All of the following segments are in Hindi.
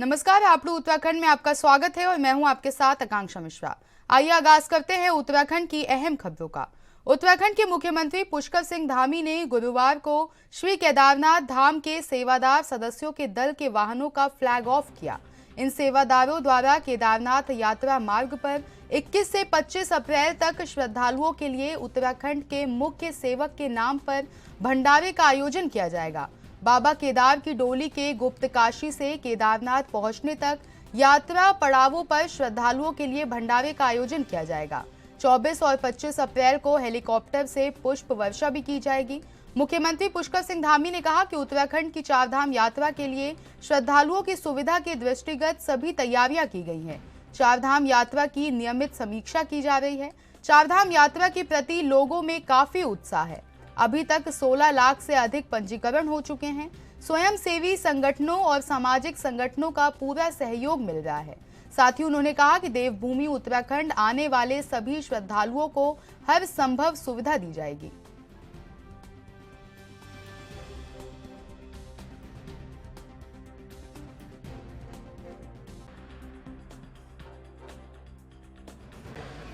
नमस्कार, आपलू उत्तराखंड में आपका स्वागत है और मैं हूं आपके साथ आकांक्षा मिश्रा। आइए आगाज करते हैं उत्तराखंड की अहम खबरों का। उत्तराखंड के मुख्यमंत्री पुष्कर सिंह धामी ने गुरुवार को श्री केदारनाथ धाम के सेवादार सदस्यों के दल के वाहनों का फ्लैग ऑफ किया। इन सेवादारों द्वारा केदारनाथ यात्रा मार्ग पर 21 से 25 अप्रैल तक श्रद्धालुओं के लिए उत्तराखंड के मुख्य सेवक के नाम पर भंडारे का आयोजन किया जाएगा। बाबा केदार की डोली के गुप्त काशी से केदारनाथ पहुंचने तक यात्रा पड़ावों पर श्रद्धालुओं के लिए भंडारे का आयोजन किया जाएगा। 24 और 25 अप्रैल को हेलीकॉप्टर से पुष्प वर्षा भी की जाएगी। मुख्यमंत्री पुष्कर सिंह धामी ने कहा कि उत्तराखंड की चारधाम यात्रा के लिए श्रद्धालुओं की सुविधा के दृष्टिगत सभी तैयारियां की गई हैं। चारधाम यात्रा की नियमित समीक्षा की जा रही है। चारधाम यात्रा के प्रति लोगों में काफी उत्साह है। अभी तक 16 लाख से अधिक पंजीकरण हो चुके हैं। स्वयंसेवी संगठनों और सामाजिक संगठनों का पूरा सहयोग मिल रहा है। साथ ही उन्होंने कहा कि देवभूमि उत्तराखंड आने वाले सभी श्रद्धालुओं को हर संभव सुविधा दी जाएगी।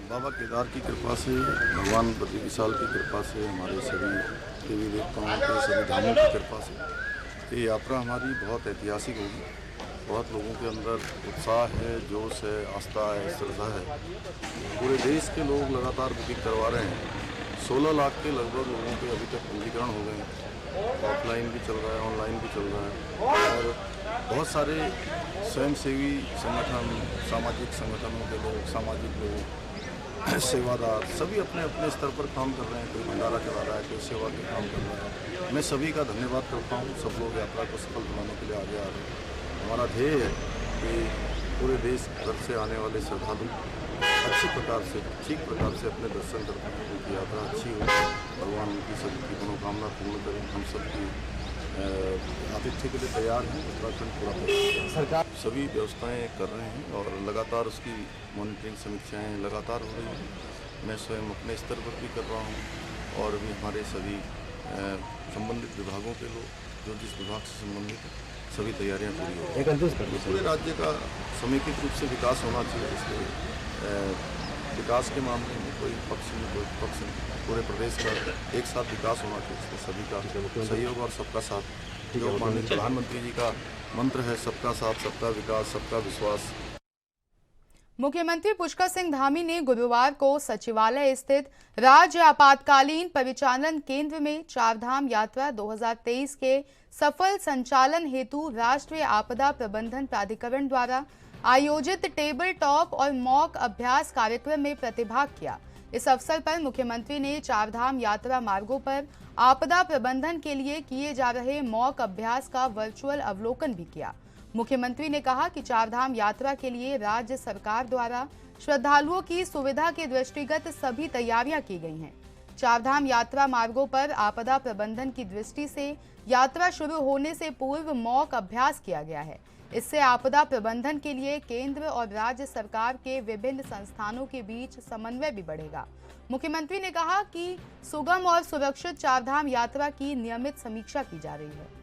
बाबा केदार की कृपा से, भगवान बद्री विशाल की कृपा से, हमारे सभी देवी देवताओं के सभी धामों की कृपा से ये यात्रा हमारी बहुत ऐतिहासिक होगी। बहुत लोगों के अंदर उत्साह है, जोश है, आस्था है, श्रद्धा है। पूरे देश के लोग लगातार बुकिंग करवा रहे हैं। 16 लाख के लगभग लोगों के अभी तक पंजीकरण हो गए हैं। ऑफलाइन भी चल रहा है, ऑनलाइन भी चल रहा है और बहुत सारे स्वयंसेवी संगठन, सामाजिक संगठनों के लोग, सामाजिक लोग, सेवादार सभी अपने अपने स्तर पर काम कर रहे हैं। कोई भंडारा चला रहा है, कोई सेवा के काम कर रहा है। मैं सभी का धन्यवाद करता हूँ। सब लोग यात्रा को सफल बनाने के लिए आगे आ रहे हैं। हमारा ध्येय है कि पूरे देश भर से आने वाले श्रद्धालु अच्छी प्रकार से, ठीक प्रकार से अपने दर्शन कर पाएँ, उनकी यात्रा अच्छी हो, भगवान उनकी सबकी मनोकामना पूर्ण करें। हम सबकी आतिथ्य के लिए तैयार हैं। उत्तराखंड पूरा सरकार सभी व्यवस्थाएं कर रहे हैं और लगातार उसकी मॉनिटरिंग समीक्षाएं लगातार हो रही हैं। मैं स्वयं अपने स्तर पर भी कर रहा हूं और भी हमारे सभी संबंधित विभागों के लोग जो जिस विभाग से संबंधित है, सभी तैयारियां पूरी हो रही हैं। पूरे राज्य का समेकित रूप से विकास होना चाहिए। इसलिए विकास के मामले में कोई पक्ष नहीं, कोई पक्ष नहीं, पूरे प्रदेश का एक साथ विकास होना चाहिए। इसलिए सभी का सहयोग और सबका साथ, जो माननीय प्रधानमंत्री जी का मंत्र है, सबका साथ, सबका विकास, सबका विश्वास। मुख्यमंत्री पुष्कर सिंह धामी ने गुरुवार को सचिवालय स्थित राज्य आपातकालीन परिचालन केंद्र में चारधाम यात्रा 2023 के सफल संचालन हेतु राष्ट्रीय आपदा प्रबंधन प्राधिकरण द्वारा आयोजित टेबल टॉप और मॉक अभ्यास कार्यक्रम में प्रतिभाग किया। इस अवसर पर मुख्यमंत्री ने चारधाम यात्रा मार्गों पर आपदा प्रबंधन के लिए किए जा रहे मॉक अभ्यास का वर्चुअल अवलोकन भी किया। मुख्यमंत्री ने कहा कि चारधाम यात्रा के लिए राज्य सरकार द्वारा श्रद्धालुओं की सुविधा के दृष्टिगत सभी तैयारियां की गई हैं। चारधाम यात्रा मार्गों पर आपदा प्रबंधन की दृष्टि से यात्रा शुरू होने से पूर्व मॉक अभ्यास किया गया है। इससे आपदा प्रबंधन के लिए केंद्र और राज्य सरकार के विभिन्न संस्थानों के बीच समन्वय भी बढ़ेगा। मुख्यमंत्री ने कहा कि सुगम और सुरक्षित चारधाम यात्रा की नियमित समीक्षा की जा रही है।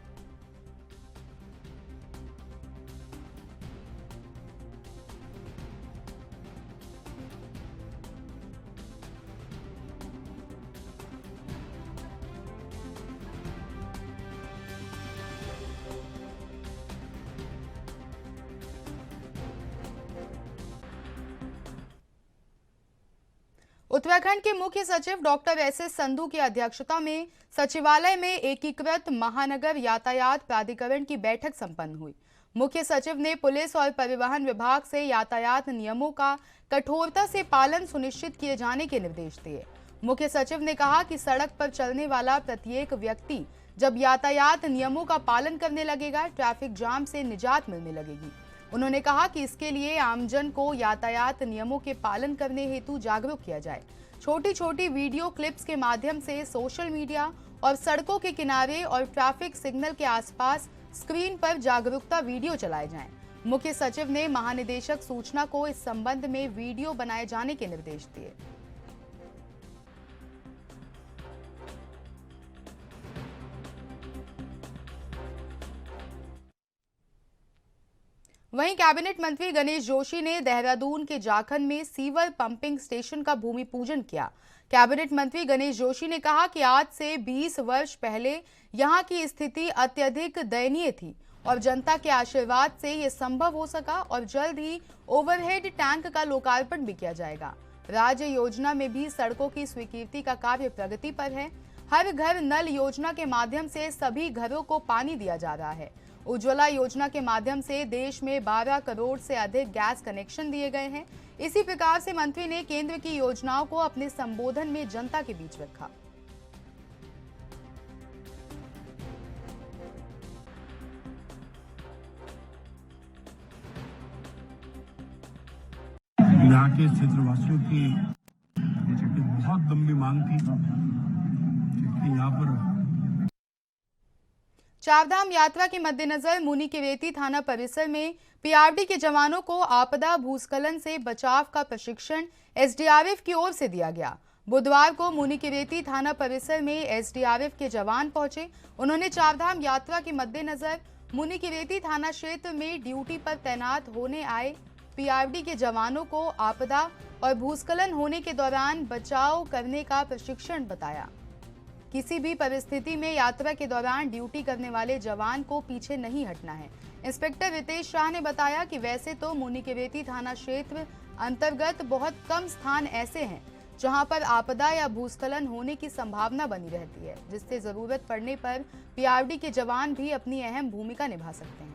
उत्तराखंड के मुख्य सचिव डॉक्टर एस.एस. संधू की अध्यक्षता में सचिवालय में एकीकृत महानगर यातायात प्राधिकरण की बैठक संपन्न हुई। मुख्य सचिव ने पुलिस और परिवहन विभाग से यातायात नियमों का कठोरता से पालन सुनिश्चित किए जाने के निर्देश दिए। मुख्य सचिव ने कहा कि सड़क पर चलने वाला प्रत्येक व्यक्ति जब यातायात नियमों का पालन करने लगेगा, ट्रैफिक जाम से निजात मिलने लगेगी। उन्होंने कहा कि इसके लिए आमजन को यातायात नियमों के पालन करने हेतु जागरूक किया जाए। छोटी छोटी वीडियो क्लिप्स के माध्यम से सोशल मीडिया और सड़कों के किनारे और ट्रैफिक सिग्नल के आसपास स्क्रीन पर जागरूकता वीडियो चलाए जाएं। मुख्य सचिव ने महानिदेशक सूचना को इस संबंध में वीडियो बनाए जाने के निर्देश दिए। वहीं कैबिनेट मंत्री गणेश जोशी ने देहरादून के जाखन में सीवर पंपिंग स्टेशन का भूमि पूजन किया। कैबिनेट मंत्री गणेश जोशी ने कहा कि आज से 20 वर्ष पहले यहां की स्थिति अत्यधिक दयनीय थी और जनता के आशीर्वाद से ये संभव हो सका और जल्द ही ओवरहेड टैंक का लोकार्पण भी किया जाएगा। राज्य योजना में भी सड़कों की स्वीकृति का कार्य प्रगति पर है। हर घर नल योजना के माध्यम से सभी घरों को पानी दिया जा रहा है। उज्ज्वला योजना के माध्यम से देश में 12 करोड़ से अधिक गैस कनेक्शन दिए गए हैं। इसी प्रकार से मंत्री ने केंद्र की योजनाओं को अपने संबोधन में जनता के बीच रखा। यहाँ के क्षेत्रवासियों की बहुत लंबी मांग थी कि यहाँ पर चारधाम यात्रा के मद्देनजर मुनिकीरेती थाना परिसर में पीआरडी के जवानों को आपदा भूस्खलन से बचाव का प्रशिक्षण एसडीआरएफ की ओर से दिया गया। बुधवार को मुनिकीरेती थाना परिसर में एसडीआरएफ के जवान पहुंचे। उन्होंने चारधाम यात्रा के मद्देनजर मुनिकीरेती थाना क्षेत्र में ड्यूटी पर तैनात होने आए पीआरडी के जवानों को आपदा और भूस्खलन होने के दौरान बचाव करने का प्रशिक्षण बताया। किसी भी परिस्थिति में यात्रा के दौरान ड्यूटी करने वाले जवान को पीछे नहीं हटना है। इंस्पेक्टर रितेश शाह ने बताया कि वैसे तो मुनिकीरेती थाना क्षेत्र अंतर्गत बहुत कम स्थान ऐसे हैं जहां पर आपदा या भूस्खलन होने की संभावना बनी रहती है, जिससे जरूरत पड़ने पर पीआरडी के जवान भी अपनी अहम भूमिका निभा सकते हैं।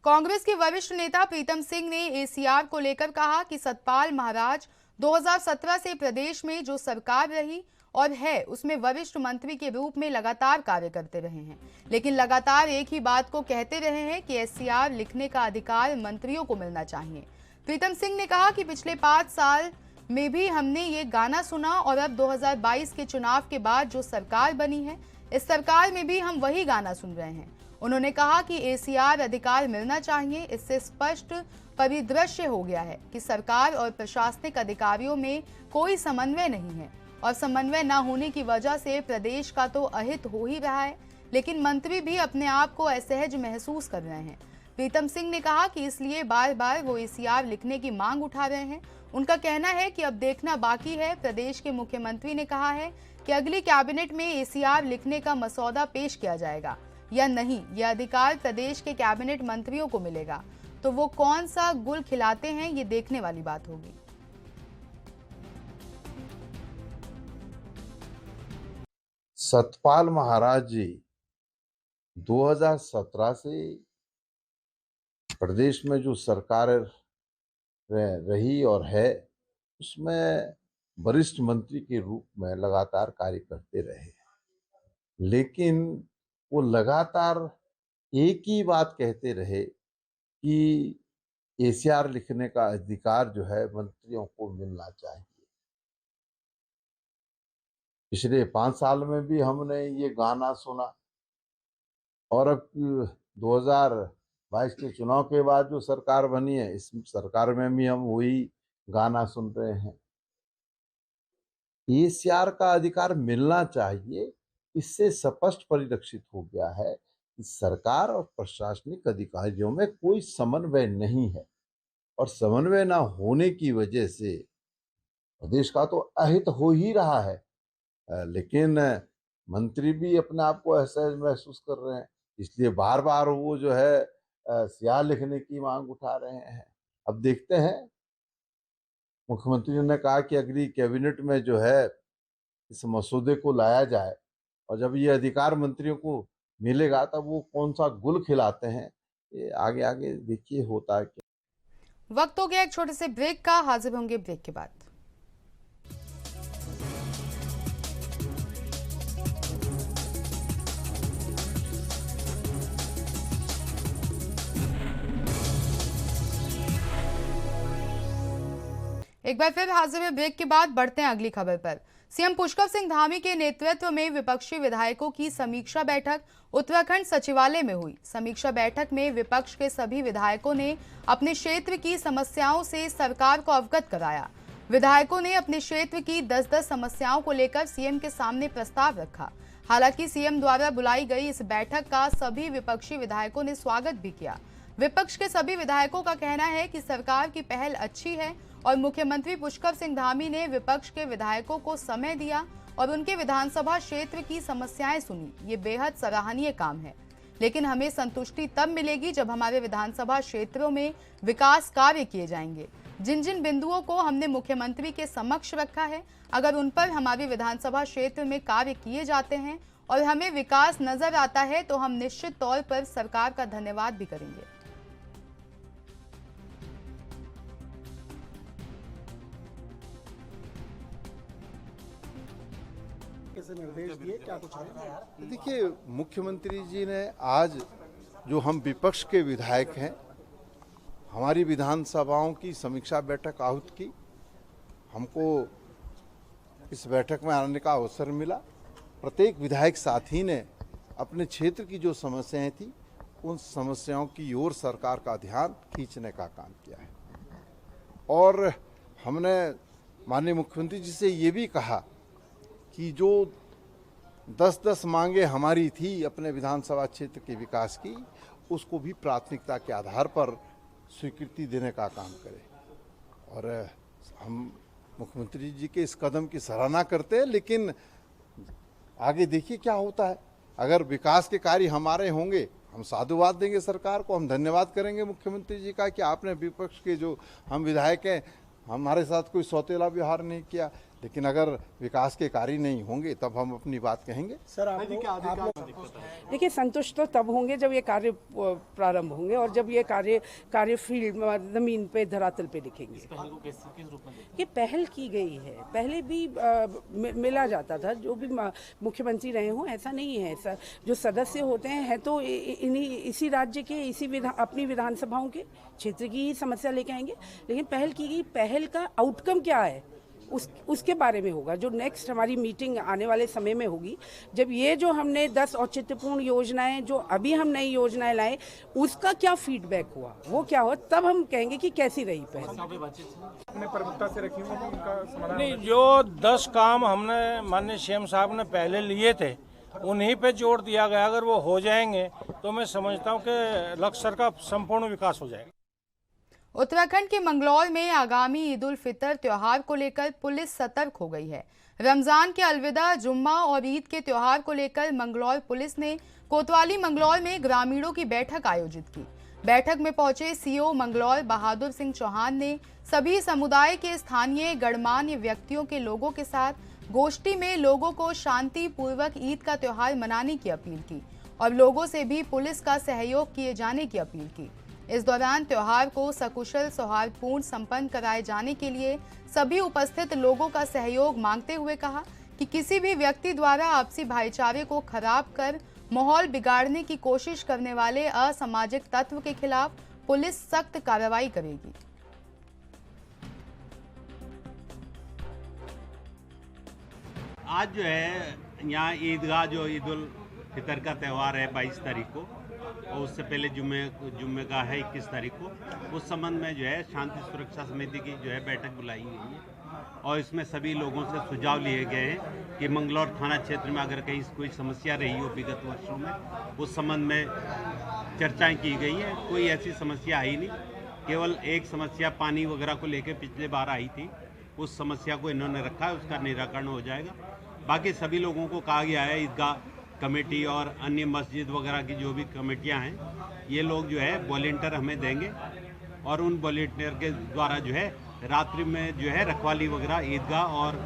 कांग्रेस के वरिष्ठ नेता प्रीतम सिंह ने एसीआर को लेकर कहा कि सतपाल महाराज 2017 से प्रदेश में जो सरकार रही और है उसमें वरिष्ठ मंत्री के रूप में लगातार कार्य करते रहे हैं, लेकिन लगातार एक ही बात को कहते रहे हैं कि एसीआर लिखने का अधिकार मंत्रियों को मिलना चाहिए। प्रीतम सिंह ने कहा कि पिछले 5 साल में भी हमने ये गाना सुना और अब 2022 के चुनाव के बाद जो सरकार बनी है, इस सरकार में भी हम वही गाना सुन रहे हैं। उन्होंने कहा कि एसीआर अधिकार मिलना चाहिए। इससे स्पष्ट परिदृश्य हो गया है कि सरकार और प्रशासनिक अधिकारियों में कोई समन्वय नहीं है और समन्वय न होने की वजह से प्रदेश का तो अहित हो ही रहा है, लेकिन मंत्री भी अपने आप को असहज महसूस कर रहे हैं। प्रीतम सिंह ने कहा कि इसलिए बार बार वो एसीआर लिखने की मांग उठा रहे हैं। उनका कहना है कि अब देखना बाकी है। प्रदेश के मुख्यमंत्री ने कहा है कि अगली कैबिनेट में एसीआर लिखने का मसौदा पेश किया जाएगा या नहीं, यह अधिकार प्रदेश के कैबिनेट मंत्रियों को मिलेगा। तो वो कौन सा गुल खिलाते हैं, ये देखने वाली बात होगी। सतपाल महाराज जी 2017 से प्रदेश में जो सरकार रही और है उसमें वरिष्ठ मंत्री के रूप में लगातार कार्य करते रहे, लेकिन वो लगातार एक ही बात कहते रहे कि एसीआर लिखने का अधिकार जो है मंत्रियों को मिलना चाहिए। पिछले 5 साल में भी हमने ये गाना सुना और अब 2022 के चुनाव के बाद जो सरकार बनी है, इस सरकार में भी हम वही गाना सुन रहे हैं। एसीआर का अधिकार मिलना चाहिए। इससे स्पष्ट परिलक्षित हो गया है कि सरकार और प्रशासनिक अधिकारियों में कोई समन्वय नहीं है और समन्वय न होने की वजह से प्रदेश का तो अहित हो ही रहा है, लेकिन मंत्री भी अपने आप को असहज महसूस कर रहे हैं, इसलिए बार बार वो जो है एसीआर लिखने की मांग उठा रहे हैं। अब देखते हैं, मुख्यमंत्री ने कहा कि अगली कैबिनेट में जो है इस मसौदे को लाया जाए और जब ये अधिकार मंत्रियों को मिलेगा तब वो कौन सा गुल खिलाते हैं, ये आगे आगे देखिए होता है क्या। वक्त हो गया एक छोटे से ब्रेक का। हाजिर होंगे ब्रेक के बाद। एक बार फिर हाजिर है ब्रेक के बाद। बढ़ते हैं अगली खबर पर। सीएम पुष्कर सिंह धामी के नेतृत्व में विपक्षी विधायकों की समीक्षा बैठक उत्तराखंड सचिवालय में हुई। समीक्षा बैठक में विपक्ष के सभी विधायकों ने अपने क्षेत्र की समस्याओं से सरकार को अवगत कराया। विधायकों ने अपने क्षेत्र की 10-10 समस्याओं को लेकर सीएम के सामने प्रस्ताव रखा। हालांकि सीएम द्वारा बुलाई गई इस बैठक का सभी विपक्षी विधायकों ने स्वागत भी किया। विपक्ष के सभी विधायकों का कहना है कि सरकार की पहल अच्छी है और मुख्यमंत्री पुष्कर सिंह धामी ने विपक्ष के विधायकों को समय दिया और उनके विधानसभा क्षेत्र की समस्याएं सुनी। ये बेहद सराहनीय काम है, लेकिन हमें संतुष्टि तब मिलेगी जब हमारे विधानसभा क्षेत्रों में विकास कार्य किए जाएंगे। जिन जिन बिंदुओं को हमने मुख्यमंत्री के समक्ष रखा है, अगर उन पर हमारे विधानसभा क्षेत्र में कार्य किए जाते हैं और हमें विकास नजर आता है तो हम निश्चित तौर पर सरकार का धन्यवाद भी करेंगे। निर्देश दिए क्या कुछ है? देखिए, मुख्यमंत्री जी ने आज जो हम विपक्ष के विधायक हैं, हमारी विधानसभाओं की समीक्षा बैठक आहूत की। हमको इस बैठक में आने का अवसर मिला। प्रत्येक विधायक साथी ने अपने क्षेत्र की जो समस्याएं थी, उन समस्याओं की ओर सरकार का ध्यान खींचने का काम किया है। और हमने माननीय मुख्यमंत्री जी से ये भी कहा कि जो 10-10 मांगे हमारी थी अपने विधानसभा क्षेत्र के विकास की, उसको भी प्राथमिकता के आधार पर स्वीकृति देने का काम करें। और हम मुख्यमंत्री जी के इस कदम की सराहना करते हैं, लेकिन आगे देखिए क्या होता है। अगर विकास के कार्य हमारे होंगे, हम साधुवाद देंगे सरकार को, हम धन्यवाद करेंगे मुख्यमंत्री जी का कि आपने विपक्ष के जो हम विधायक हैं, हमारे साथ कोई सौतेला व्यवहार नहीं किया। लेकिन अगर विकास के कार्य नहीं होंगे तब हम अपनी बात कहेंगे। सर आप लोग देखिए, संतुष्ट तो तब होंगे जब ये कार्य प्रारंभ होंगे और जब ये कार्य फील्ड में जमीन पे धरातल पे दिखेंगे। ये पहल की गई है, पहले भी मिला जाता था, जो भी मुख्यमंत्री रहे हों, ऐसा नहीं है। ऐसा जो सदस्य होते हैं तो इसी राज्य के अपनी विधानसभाओं के क्षेत्र की ही समस्या लेके आएंगे। लेकिन पहल की गई, पहल का आउटकम क्या है उसके बारे में होगा। जो नेक्स्ट हमारी मीटिंग आने वाले समय में होगी, जब ये जो हमने 10 औचित्यपूर्ण योजनाएं, जो अभी हम नई योजनाएं लाए, उसका क्या फीडबैक हुआ, वो क्या हो, तब हम कहेंगे कि कैसी रही पहल। अपने प्रमुखता से रखी होंगी उनका समाधान। नहीं, जो 10 काम हमने माननीय सीएम साहब ने पहले लिए थे, उन्हीं पे जोर दिया गया। अगर वो हो जाएंगे तो मैं समझता हूँ कि लक्ष्य का संपूर्ण विकास हो जाएगा। उत्तराखंड के मंगलौर में आगामी ईद उल फितर त्योहार को लेकर पुलिस सतर्क हो गई है। रमजान के अलविदा, जुम्मा और ईद के त्योहार को लेकर मंगलौर पुलिस ने कोतवाली मंगलौर में ग्रामीणों की बैठक आयोजित की। बैठक में पहुंचे सीओ मंगलौर बहादुर सिंह चौहान ने सभी समुदाय के स्थानीय गणमान्य व्यक्तियों के लोगों के साथ गोष्ठी में लोगों को शांति पूर्वक ईद का त्योहार मनाने की अपील की और लोगों से भी पुलिस का सहयोग किए जाने की अपील की। इस दौरान त्योहार को सकुशल सौहार्दपूर्ण संपन्न कराए जाने के लिए सभी उपस्थित लोगों का सहयोग मांगते हुए कहा कि किसी भी व्यक्ति द्वारा आपसी भाईचारे को खराब कर माहौल बिगाड़ने की कोशिश करने वाले असामाजिक तत्व के खिलाफ पुलिस सख्त कार्रवाई करेगी। आज जो है यहाँ ईदगाह, जो ईद उल फितर का त्यौहार है 22 तारीख को, और उससे पहले जुम्मे का है 21 तारीख को। उस संबंध में जो है शांति सुरक्षा समिति की जो है बैठक बुलाई गई है और इसमें सभी लोगों से सुझाव लिए गए हैं कि मंगलौर थाना क्षेत्र में अगर कहीं कोई समस्या रही हो विगत वर्षों में, उस संबंध में चर्चाएं की गई है। कोई ऐसी समस्या आई नहीं, केवल एक समस्या पानी वगैरह को लेकर पिछले बार आई थी, उस समस्या को इन्होंने रखा है, उसका निराकरण हो जाएगा। बाकी सभी लोगों को कहा गया है, ईदगाह कमेटी और अन्य मस्जिद वगैरह की जो भी कमेटियां हैं, ये लोग जो है वॉलंटियर हमें देंगे और उन वॉलंटियर के द्वारा जो है रात्रि में जो है रखवाली वगैरह ईदगाह और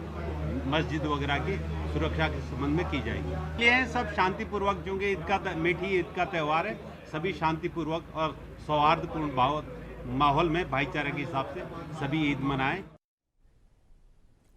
मस्जिद वगैरह की सुरक्षा के संबंध में की जाएगी। ये सब शांतिपूर्वक, क्योंकि ईद का मीठी ईद का त्यौहार है, सभी शांतिपूर्वक और सौहार्दपूर्ण माहौल में भाईचारे के हिसाब से सभी ईद मनाएं।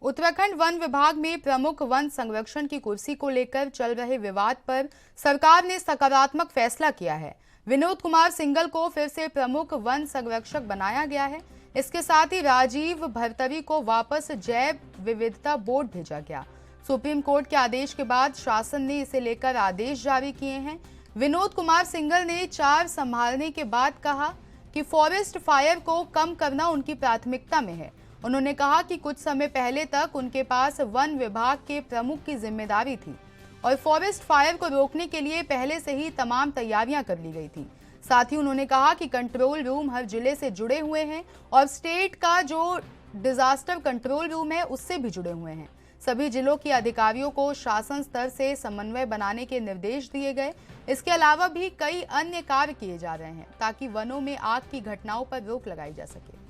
उत्तराखंड वन विभाग में प्रमुख वन संरक्षण की कुर्सी को लेकर चल रहे विवाद पर सरकार ने सकारात्मक फैसला किया है। विनोद कुमार सिंघल को फिर से प्रमुख वन संरक्षक बनाया गया है। इसके साथ ही राजीव भरतरी को वापस जैव विविधता बोर्ड भेजा गया। सुप्रीम कोर्ट के आदेश के बाद शासन ने इसे लेकर आदेश जारी किए हैं। विनोद कुमार सिंघल ने 4 संभालने के बाद कहा कि फॉरेस्ट फायर को कम करना उनकी प्राथमिकता में है उन्होंने कहा कि कुछ समय पहले तक उनके पास वन विभाग के प्रमुख की जिम्मेदारी थी और फॉरेस्ट फायर को रोकने के लिए पहले से ही तमाम तैयारियां कर ली गई थी। साथ ही उन्होंने कहा कि कंट्रोल रूम हर जिले से जुड़े हुए हैं और स्टेट का जो डिजास्टर कंट्रोल रूम है उससे भी जुड़े हुए हैं। सभी जिलों के अधिकारियों को शासन स्तर से समन्वय बनाने के निर्देश दिए गए। इसके अलावा भी कई अन्य कार्य किए जा रहे हैं ताकि वनों में आग की घटनाओं पर रोक लगाई जा सके।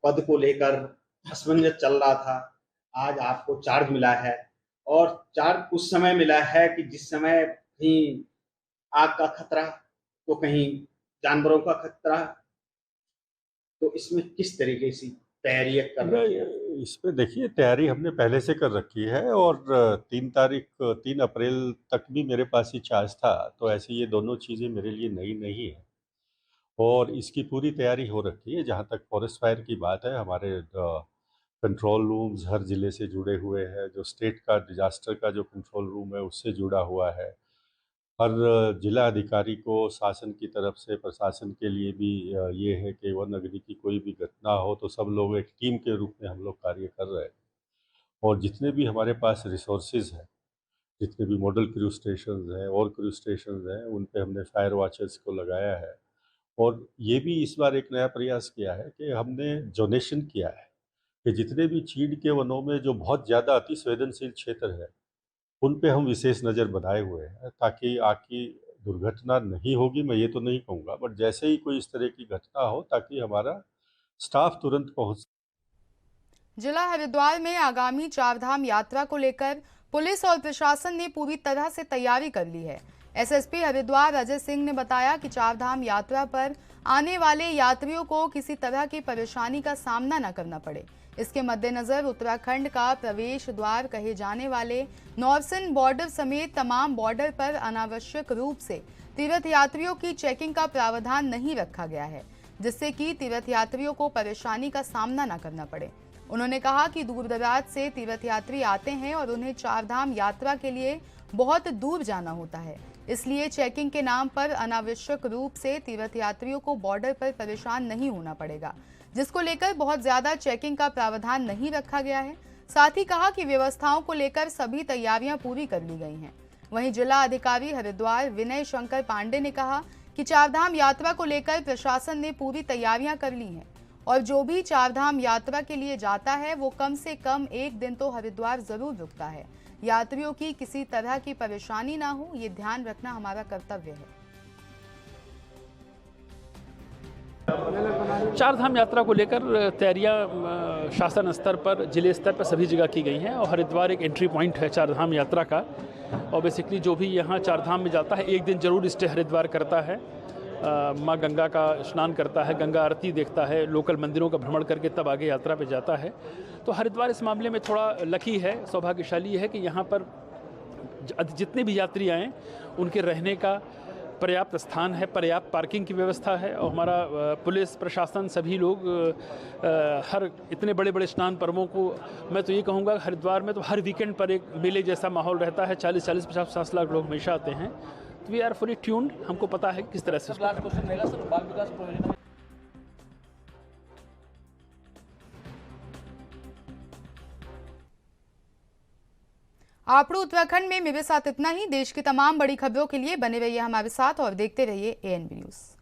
पद को लेकर असमंजस चल रहा था, आज आपको चार्ज मिला है और चार्ज उस समय मिला है कि जिस समय कहीं आग का खतरा तो कहीं जानवरों का खतरा, तो इसमें किस तरीके से तैयारी कर रही है? इसमें देखिए तैयारी हमने पहले से कर रखी है और 3 अप्रैल तक भी मेरे पास ही चार्ज था, तो ऐसे ये दोनों चीज़ें मेरे लिए नई नहीं है और इसकी पूरी तैयारी हो रखी है। जहाँ तक फॉरेस्ट फायर की बात है, हमारे कंट्रोल रूम्स हर ज़िले से जुड़े हुए हैं, जो स्टेट का डिजास्टर का जो कंट्रोल रूम है उससे जुड़ा हुआ है। हर जिला अधिकारी को शासन की तरफ से प्रशासन के लिए भी ये है कि वन अग्नि की कोई भी घटना हो तो सब लोग एक टीम के रूप में हम लोग कार्य कर रहे हैं और जितने भी हमारे पास रिसोर्सेज हैं, जितने भी मॉडल क्रू स्टेशन हैं और क्रू स्टेशन हैं, उन पे हमने फायर वॉचर्स को लगाया है और ये भी इस बार एक नया प्रयास किया है कि हमने जोनेशन किया है कि जितने भी चीड़ के वनों में जो बहुत ज़्यादा अति संवेदनशील क्षेत्र है उन पे हम विशेष नज़र बनाए हुए हैं ताकि आग की दुर्घटना नहीं होगी, मैं ये तो नहीं कहूँगा, बट जैसे ही कोई इस तरह की घटना हो ताकि हमारा स्टाफ तुरंत पहुँच। जिला हरिद्वार में आगामी चारधाम यात्रा को लेकर पुलिस और प्रशासन ने पूरी तरह से तैयारी कर ली है। एसएसपी हरिद्वार अजय सिंह ने बताया कि चारधाम यात्रा पर आने वाले यात्रियों को किसी तरह की परेशानी का सामना न करना पड़े। इसके मद्देनजर उत्तराखंड का प्रवेश द्वार कहे जाने वाले नौरसिन बॉर्डर समेत तमाम बॉर्डर पर अनावश्यक रूप से तीर्थ यात्रियों की चेकिंग का प्रावधान नहीं रखा गया है, जिससे कि तीर्थ यात्रियों को परेशानी का सामना न करना पड़े। उन्होंने कहा कि दूर दराज से तीर्थ यात्री आते हैं और उन्हें चारधाम यात्रा के लिए बहुत दूर जाना होता है, इसलिए चेकिंग के नाम पर अनावश्यक रूप से तीर्थ यात्रियों को बॉर्डर पर परेशान नहीं होना पड़ेगा, जिसको लेकर बहुत ज्यादा चेकिंग का प्रावधान नहीं रखा गया है। साथ ही कहा कि व्यवस्थाओं को लेकर सभी तैयारियां पूरी कर ली गई हैं। वहीं जिला अधिकारी हरिद्वार विनय शंकर पांडे ने कहा कि चारधाम यात्रा को लेकर प्रशासन ने पूरी तैयारियां कर ली हैं और जो भी चारधाम यात्रा के लिए जाता है वो कम से कम 1 दिन तो हरिद्वार जरूर रुकता है। यात्रियों की किसी तरह की परेशानी ना हो, ये ध्यान रखना हमारा कर्तव्य है। चारधाम यात्रा को लेकर तैयारियां शासन स्तर पर, जिले स्तर पर सभी जगह की गई हैं और हरिद्वार एक एंट्री पॉइंट है चारधाम यात्रा का और बेसिकली जो भी यहाँ चारधाम में जाता है 1 दिन जरूर स्टे हरिद्वार करता है, माँ गंगा का स्नान करता है, गंगा आरती देखता है, लोकल मंदिरों का भ्रमण करके तब आगे यात्रा पे जाता है। तो हरिद्वार इस मामले में थोड़ा लकी है, सौभाग्यशाली है कि यहाँ पर जितने भी यात्री आएँ उनके रहने का पर्याप्त स्थान है, पर्याप्त पार्किंग की व्यवस्था है और हमारा पुलिस प्रशासन सभी लोग हर इतने बड़े बड़े स्नान पर्वों को, मैं तो ये कहूँगा हरिद्वार में तो हर वीकेंड पर एक मेले जैसा माहौल रहता है, 40-40, 50-50 लाख लोग हमेशा आते हैं। तो वी आर फुली ट्यून्ड, हमको पता है किस तरह से। आपड़ू उत्तराखंड में मेरे साथ इतना ही। देश की तमाम बड़ी खबरों के लिए बने रहिए हमारे साथ और देखते रहिए ANB न्यूज़।